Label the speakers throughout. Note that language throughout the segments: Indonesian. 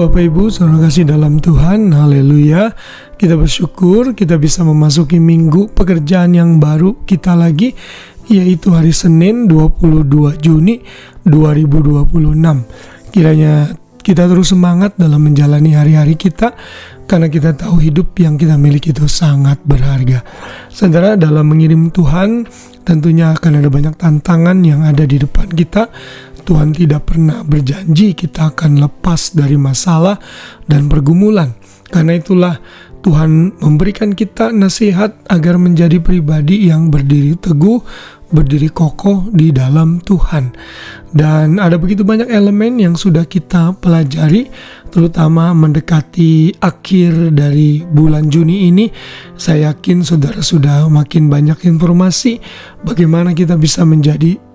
Speaker 1: Shalom Bapak Ibu, saudara kasih dalam Tuhan, haleluya. Kita bersyukur kita bisa memasuki minggu pekerjaan yang baru kita lagi, yaitu hari Senin 22 Juni 2026. Kiranya kita terus semangat dalam menjalani hari-hari kita, karena kita tahu hidup yang kita miliki itu sangat berharga. Saudara, dalam mengirim Tuhan, tentunya akan ada banyak tantangan yang ada di depan kita. Tuhan tidak pernah berjanji kita akan lepas dari masalah dan pergumulan. Karena itulah Tuhan memberikan kita nasihat agar menjadi pribadi yang berdiri teguh, berdiri kokoh di dalam Tuhan. Dan ada begitu banyak elemen yang sudah kita pelajari, terutama mendekati akhir dari bulan Juni ini. Saya yakin saudara sudah makin banyak informasi bagaimana kita bisa menjadi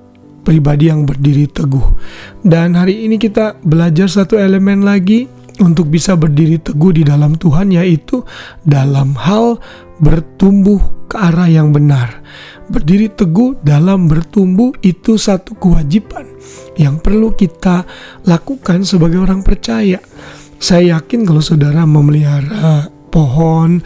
Speaker 1: pribadi yang berdiri teguh. Dan hari ini kita belajar satu elemen lagi untuk bisa berdiri teguh di dalam Tuhan, yaitu dalam hal bertumbuh ke arah yang benar. Berdiri teguh dalam bertumbuh itu satu kewajiban yang perlu kita lakukan sebagai orang percaya. Saya yakin kalau saudara memelihara pohon,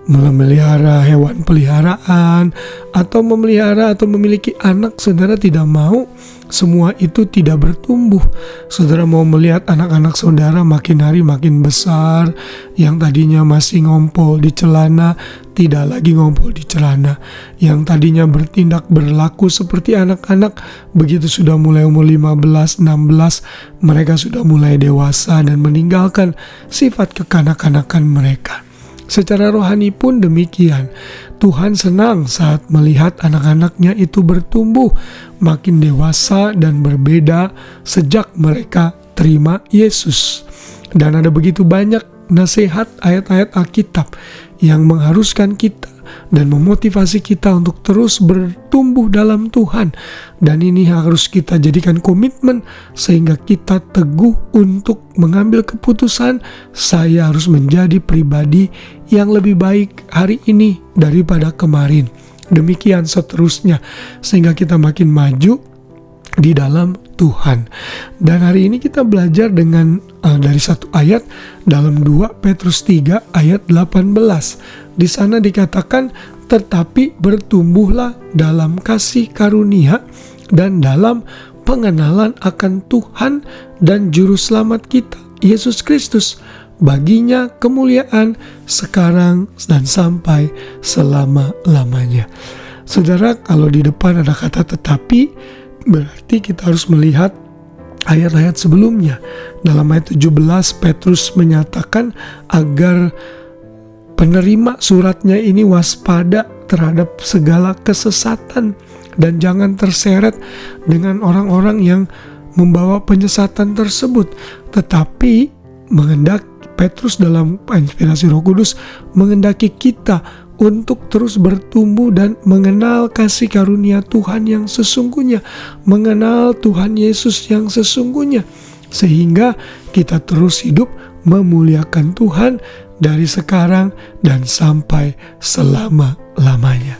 Speaker 1: memelihara hewan peliharaan, atau memelihara atau memiliki anak, saudara tidak mau semua itu tidak bertumbuh. Saudara mau melihat anak-anak saudara makin hari makin besar, yang tadinya masih ngompol di celana tidak lagi ngompol di celana, yang tadinya bertindak berlaku seperti anak-anak, begitu sudah mulai umur 15, 16, mereka sudah mulai dewasa dan meninggalkan sifat kekanak-kanakan mereka. Secara rohani pun demikian. Tuhan senang saat melihat anak-anaknya itu bertumbuh, makin dewasa dan berbeda sejak mereka terima Yesus. Dan ada begitu banyak nasihat ayat-ayat Alkitab yang mengharuskan kita dan memotivasi kita untuk terus bertumbuh dalam Tuhan. Dan ini harus kita jadikan komitmen sehingga kita teguh untuk mengambil keputusan, saya harus menjadi pribadi yang lebih baik hari ini daripada kemarin. Demikian seterusnya, sehingga kita makin maju di dalam Tuhan. Dan hari ini kita belajar dengan dari satu ayat dalam 2 Petrus 3 ayat 18. Di sana dikatakan, tetapi bertumbuhlah dalam kasih karunia dan dalam pengenalan akan Tuhan dan Juru Selamat kita, Yesus Kristus. Baginya kemuliaan sekarang dan sampai selama-lamanya. Saudara, kalau di depan ada kata tetapi, berarti kita harus melihat ayat-ayat sebelumnya. Dalam ayat 17, Petrus menyatakan agar penerima suratnya ini waspada terhadap segala kesesatan dan jangan terseret dengan orang-orang yang membawa penyesatan tersebut. Tetapi Petrus dalam inspirasi Roh Kudus menghendaki kita untuk terus bertumbuh dan mengenal kasih karunia Tuhan yang sesungguhnya, mengenal Tuhan Yesus yang sesungguhnya, sehingga kita terus hidup memuliakan Tuhan dari sekarang dan sampai selama-lamanya.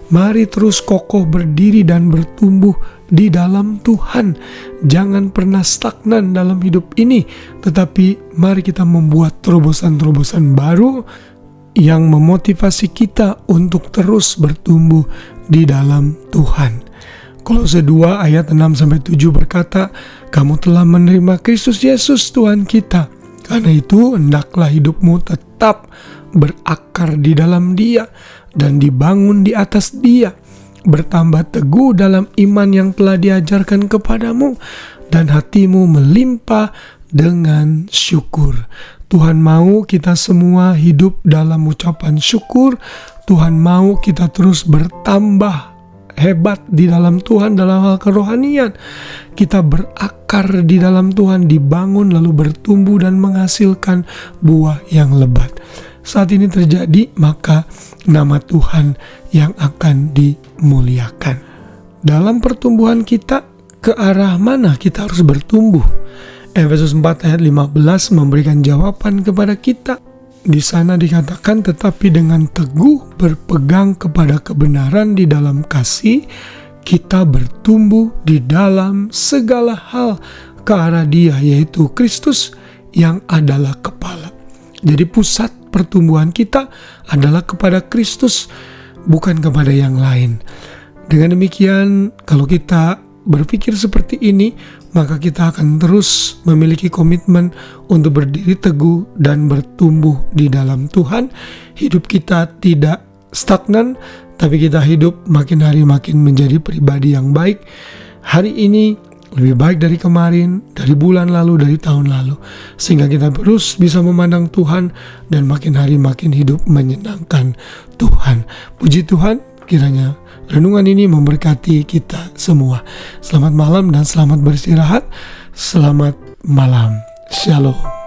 Speaker 1: Mari terus kokoh berdiri dan bertumbuh di dalam Tuhan. Jangan pernah stagnan dalam hidup ini, tetapi mari kita membuat terobosan-terobosan baru yang memotivasi kita untuk terus bertumbuh di dalam Tuhan. Kolose 2 ayat 6-7 berkata, kamu telah menerima Kristus Yesus Tuhan kita. Karena itu hendaklah hidupmu tetap berakar di dalam Dia dan dibangun di atas Dia. Bertambah teguh dalam iman yang telah diajarkan kepadamu dan hatimu melimpah dengan syukur. Tuhan mau kita semua hidup dalam ucapan syukur. Tuhan mau kita terus bertambah hebat di dalam Tuhan dalam hal kerohanian. Kita berakar di dalam Tuhan, dibangun lalu bertumbuh dan menghasilkan buah yang lebat. Saat ini terjadi, maka nama Tuhan yang akan dimuliakan. Dalam pertumbuhan kita, ke arah mana kita harus bertumbuh? Efesus 4 ayat 15 memberikan jawaban kepada kita. Di sana dikatakan, tetapi dengan teguh berpegang kepada kebenaran di dalam kasih, kita bertumbuh di dalam segala hal ke arah Dia, yaitu Kristus, yang adalah kepala. Jadi pusat pertumbuhan kita adalah kepada Kristus, bukan kepada yang lain. Dengan demikian, kalau kita berpikir seperti ini, maka kita akan terus memiliki komitmen untuk berdiri teguh dan bertumbuh di dalam Tuhan. Hidup kita tidak stagnan, tapi kita hidup makin hari makin menjadi pribadi yang baik. Hari ini lebih baik dari kemarin, dari bulan lalu, dari tahun lalu. Sehingga kita terus bisa memandang Tuhan dan makin hari makin hidup menyenangkan Tuhan. Puji Tuhan, kiranya renungan ini memberkati kita semua. Selamat malam dan selamat beristirahat. Selamat malam. Shalom.